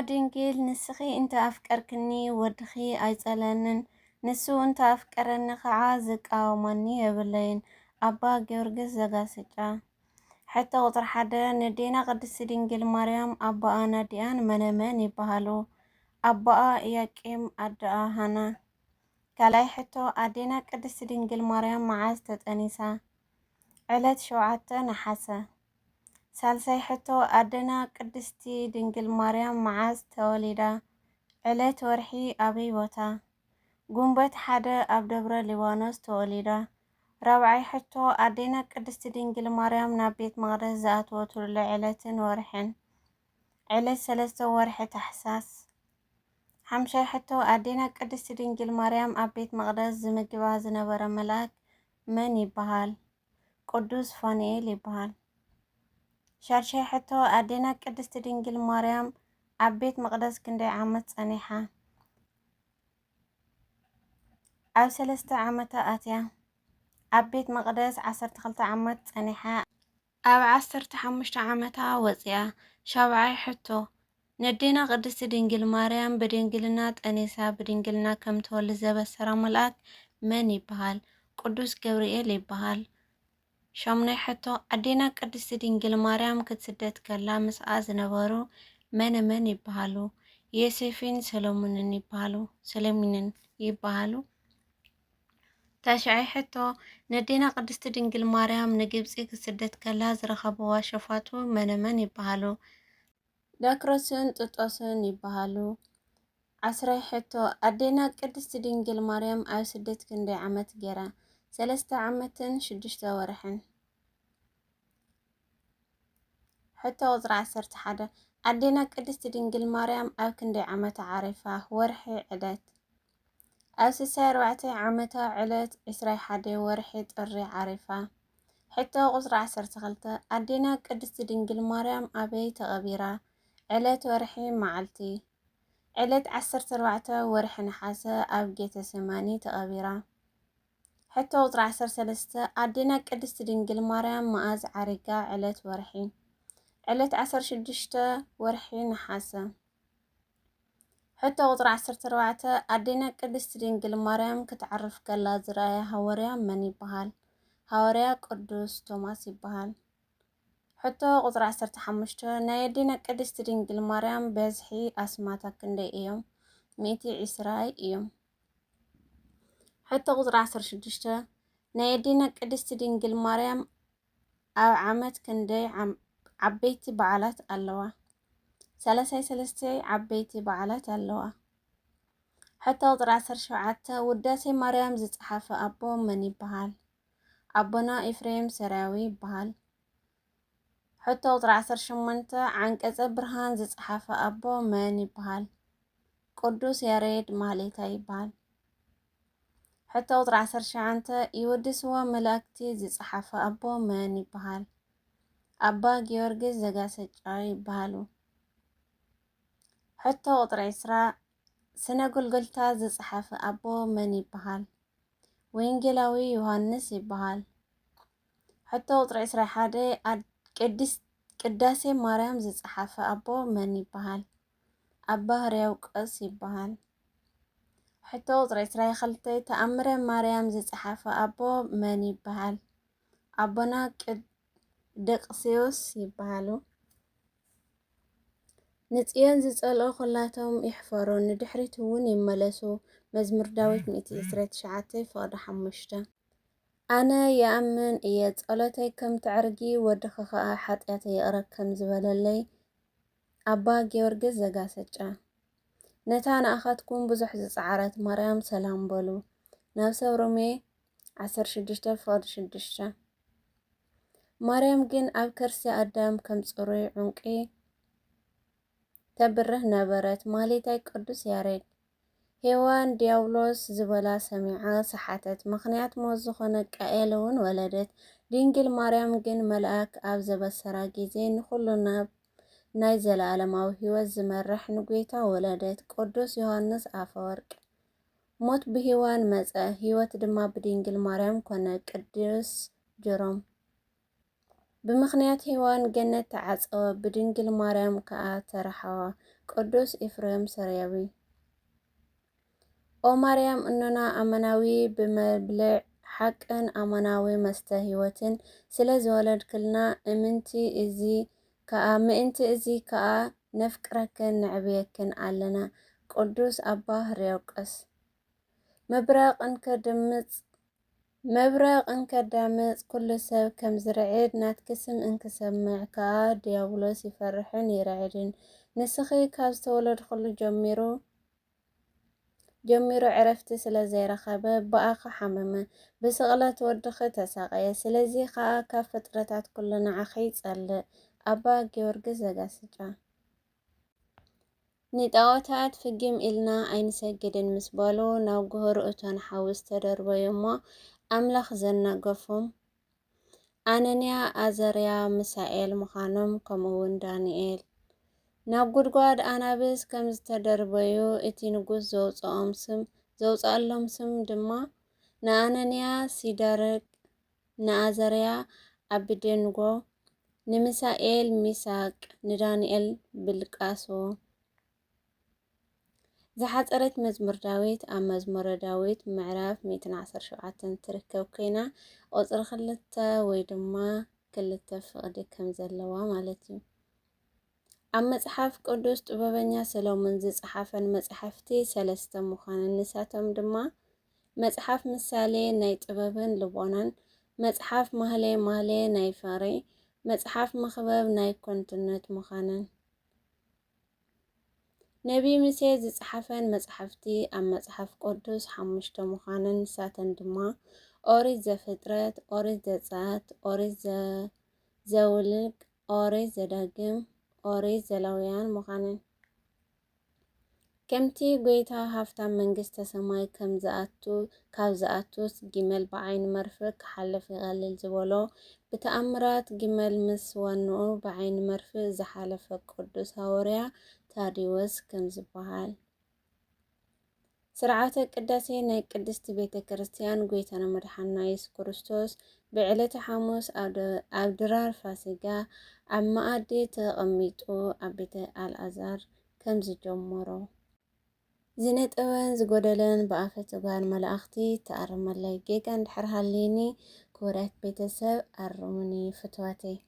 ድንግል ንስኺ እንተ ኣፍቀርክኒ ወድኺ ኣይጸለንን ንሱ እንተ ኣፍቀረኒ ከዓ ዝቃወመኒ የብለይን። ኣባ ጊዮርጊስ ዘጋስጫ። ሕቶ ቁጥሪ 1 ንዴና ቅድስቲ ድንግል ማርያም ኣባኣ ናዲኣን መነመን ይበሃሉ? ኣባኣ ኢያቄም ኣደኣ ሃና። ካልኣይ ሕቶ ኣዴና ቅድስቲ ድንግል ማርያም መዓዝ ተጠኒሳ? ዕለት 7 ነሓሰ። ሳልሳይ ሕቶ ኣዴና ቅድስቲ ድንግል ማርያም መዓዝ ተወሊዳ? ዕለት ወርሒ ኣበይ ቦታ? ጉንበት 1 ኣብ ደብረ ሊባኖስ ተወሊዳ። ራብዓይ ሕቶ ኣዴና ቅድስቲ ድንግል ማርያም ናብ ቤት መቕደስ ዝኣተወትሉ ዕለትን ወርሕን? ዕለት 3 ወርሒ ታሕሳስ። ሓምሻይ ሕቶ ኣዴና ቅድስቲ ድንግል ማርያም ኣብ ቤት መቕደስ ዝምግባ ዝነበረ መልኣክ መን ይበሃል? ቅዱስ ፋኑኤል ይበሃል። ሻድሻይ ሕቶ ኣዴና ቅድስቲ ድንግል ማርያም ኣብ ቤት መቕደስ ክንደይ ዓመት ጸኒሓ? ኣብ 3 ዓመታ ኣትያ። ኣብ ቤት መቕደስ 12 ዓመት ጸኒሓ ኣብ 15 ዓመታ ወፂኣ። ሻብዓይ ሕቶ ነዴና ቅድስቲ ድንግል ማርያም ብድንግልና ጠኒሳ ብድንግልና ከም ትወልድ ዘበሰራ መልኣክ መን ይበሃል? ቅዱስ ገብርኤል ይበሃል። ሻምናይ ሕቶ ኣዴና ቅድስቲ ድንግል ማርያም ክትስደድ ከላ ምስኣ ዝነበሩ መነመን ይበሃሉ? ዮሴፍን ሰሎሞንን ይበሃሉ። ታሽዓይ ሕቶ ነዴና ቅድስቲ ድንግል ማርያም ንግብፂ ክትስደድ ከላ ዝረኸብዋ ሸፋቱ መነመን ይበሃሉ? ዳክሮስን ጥጦስን ይበሃሉ። 10ይ ሕቶ ኣዴና ቅድስቲ ድንግል ማርያም ኣብ ስደት ክንደይ ዓመት ገይራ? 3 ዓመትን 6 ወርሕን። ሕቶ ቁጥሪ 11 ኣዴና ቅድስቲ ድንግል ማርያም ኣብ ክንደይ ዓመታ ዓሪፋ? ወርሒ ዕለት? ኣብ 64 ዓመታ ዕለት 21 ወርሒ ጥሪ ዓሪፋ። ሕቶ ቁጥሪ 12 ኣዴና ቅድስቲ ድንግል ማርያም ኣበይ ተቐቢራ? ዕለት ወርሒ መዓልቲ? ዕለት 14 ወርሒ ነሓሰ ኣብ ጌተሰማኒ ተቐቢራ። ሕቶ ቁጥሪ 13 ኣዴና ቅድስቲ ድንግል ማርያም መዓዝ ዓሪጋ? ዕለት ወርሒ? ዕለት 16 ወርሒ ነሓሰ። ሕቶ ቁጥሪ 14 ኣዴና ቅድስቲ ድንግል ማርያም ክትዓርፍ ከላ ዝረኣያ ሃዋርያ መን ይበሃል? ሃዋርያ ቅዱስ ቶማስ ይበሃል። ሕቶ ቁጥሪ 15 ናይ ኣዴና ቅድስቲ ድንግል ማርያም በዝሒ ኣስማታ ክንደይ እዮም? 120 እዮም። ሕቶ ቁጥሪ 16 ናይ ኣዴና ቅድስቲ ድንግል ማርያም ኣብ ዓመት ክንደይ ዓበይቲ በዓላት ኣለዋ? 33 ዓበይቲ በዓላት ኣለዋ። ሕቶ ቁጥሪ 17 ውዳሴ ማርያም ዝጸሓፈ ኣቦ መን ይበሃል? ኣቦና ኤፍሬም ሰራያዊ ይበሃል። ሕቶ ቁጥሪ 18 ዓንቀጸ ብርሃን ዝጸሓፈ ኣቦ መን ይበሃል? ቅዱስ ያሬድ ማህሌታይ ይበሃል። ሕቶ ቁጥሪ 19 ይወድስዋ መላእክቲ ዝጸሓፈ ኣቦ መን ይበሃል? ኣባ ጊዮርጊስ ዘጋስጫ ይበሃሉ። ሕቶ ቁጥሪ 20 ስነ ጎልጎልታ ዝጸሓፈ ኣቦ መን ይበሃል? ወንጌላዊ ዮሃንስ ይበሃል። ሕቶ ቁጥሪ 21 ቅዳሴ ማርያም ዝጸሓፈ ኣቦ መን ይበሃል? ኣባ ሕርያቆስ ይበሃል። ሕቶ ቁጥሪ 22 ተኣምረ ማርያም ዝጸሓፈ ኣቦ መን ይበሃል? ኣቦና ደቅስዮስ ይበሃሉ። ንጽዮን ዝጸልኦ ኩላቶም ይሕፈሩ ንድሕሪት እውን ይመለሱ። መዝሙር ዳዊት 129 ፍቕዲ 5 ኣነ ይኣምን እየ ጸሎተይ ከም ትዕርጊ ወድኺ ከዓ ሓጢኣተይ ይቕረብ ከም ዝበለለይ ኣባ ጊዮርጊስ ዘጋስጫ። ነታ ንኣኻትኩም ብዙሕ ዝፀዓረት ማርያም ሰላም በሉ። ናብ ሰብ ሮሜ 16 ፍቕዲ 6 ማርያም ግን ኣብ ከርሲ ኣዳም ከም ጽሩይ ዕንቂ ተብርህ ነበረት። ማህሌታይ ቅዱስ ያሬድ። ሄዋን ዲያብሎስ ዝበላ ሰሚዓ ሰሓተት፣ ምኽንያት ሞት ዝኾነ ቃኤል እውን ወለደት። ድንግል ማርያም ግን መልኣክ ኣብ ዘበሰራ ጊዜ ንኹሉ ናይ ዘለኣለማዊ ህይወት ዝመርሕ ንጌታ ወለደት። ቅዱስ ዮሃንስ ኣፈወርቅ። ሞት ብሄዋን መጸ፣ ህይወት ድማ ብድንግል ማርያም ኮነ። ቅዱስ ጀሮም ብምኽንያት ሔዋን ገነት ተዓፀወ ብድንግል ማርያም ከዓ ተረሓዋ። ቅዱስ ኤፍሬም ሰርያዊ። ኦ ማርያም እኖና ኣመናዊ ብመብልዕ ሓቅን ኣመናዊ መስተ ህይወትን ስለ ዝወለድክልና ምእንቲ እዚ ከዓ ነፍቅረክን ንዕብየክን ኣለና። ቅዱስ ኣባ ሕርያቆስ። መብረቕ እንከዳምፅ ኩሉ ሰብ ከም ዝርዕድ ናትኪ ስም እንክሰምዕ ከዓ ዲያብሎስ ይፈርሕን ይርዕድን። ንስኺ ካብ ዝተወለድኩሉ ጀሚሩ ዕረፍቲ ስለ ዘይረኸበ በኣኺ ሓመመ፣ ብስቕለት ወድኺ ተሳቐየ። ስለዚ ከዓ ካብ ፍጥረታት ኩሉ ንዓኺ ይጸልእ። ኣባ ጊዮርጊስ ዘጋስጫ። ንጣዖታት ፍግም ኢልና ኣይንሰግድን ምስ በሉ ናብ ጉህር እቶን ሓዊ ዝተደርበዩ እሞ ኣምላኽ ዘናገፎም ኣነንያ፣ ኣዘርያ፣ ሚሳኤል ምዃኖም ከምኡውን ዳንኤል ናብ ጉድጓድ ኣናብስ ከም ዝተደርበዩ እቲ ንጉስ ዘውፅኣሎም ስም ድማ ንኣነንያ ሲድራቅ፣ ንኣዘርያ ኣቤድንጎ፣ ንሚሳኤል ሚሳቅ፣ ንዳንኤል ብልቃሶ። ዝሓፀረት መዝሙር ዳዊት ኣብ መዝሙረ ዳዊት ምዕራፍ 117 ትርከብ ኮይና ቁፅሪ 2 ወይ ድማ 2 ፍቕዲ ከም ዘለዋ ማለት እዩ። ኣብ መጽሓፍ ቅዱስ ጥበበኛ ሰሎሞን ዝጸሓፈን መጽሓፍቲ 3 ምዃነን ንሳቶም ድማ መጽሓፍ ምሳሌ ናይ ጥበብን ልቦናን፣ መጽሓፍ ማህሌ ናይ ፍቕሪ፣ መጽሓፍ መኽበብ ናይ ኮንትነት ምዃነን። ነቢይ ሙሴ ዝጸሓፈን መጽሓፍቲ ኣብ መጽሓፍ ቅዱስ 5 ምዃነን ንሳተን ድማ ኦሪት ዘፍጥረት፣ ኦሪት ዘጸአት፣ ኦሪት ዘውልቅ፣ ኦሪት ዘዳግም፣ ኦሪት ዘሌዋውያን ምዃነን። ከምቲ ጎይታ ሃብታም መንግስተ ሰማይ ካብ ዝኣቱስ ጊመል ብዓይኒ መርፍእ ክሓልፍ ይቐልል ዝበሎ ብተኣምራት ጊመል ምስ ዋንኡ ብዓይኒ መርፍእ ዝሓለፈ ቅዱስ ሃዋርያ ታዲዎስ ከም ዝበሃል። ስርዓተ ቅዳሴ ናይ ቅድስቲ ቤተ ክርስቲያን ጎይታና መድሓኒና ኢየሱስ ክርስቶስ ብዕለተ ሐሙስ ኣብ ድራር ፋሲጋ ኣብ መኣዲ ተቐሚጡ ኣብ ቤተ ኣልዓዛር ከም ዝጀመሮ ዝነጠበን ዝጎደለን ብኣፈ ተጓን መላእኽቲ ተኣርመለይ ጌጋ እንድሕር ሃልይኒ ክቡራት ቤተሰብ ኣርሙኒ ፍትወተይ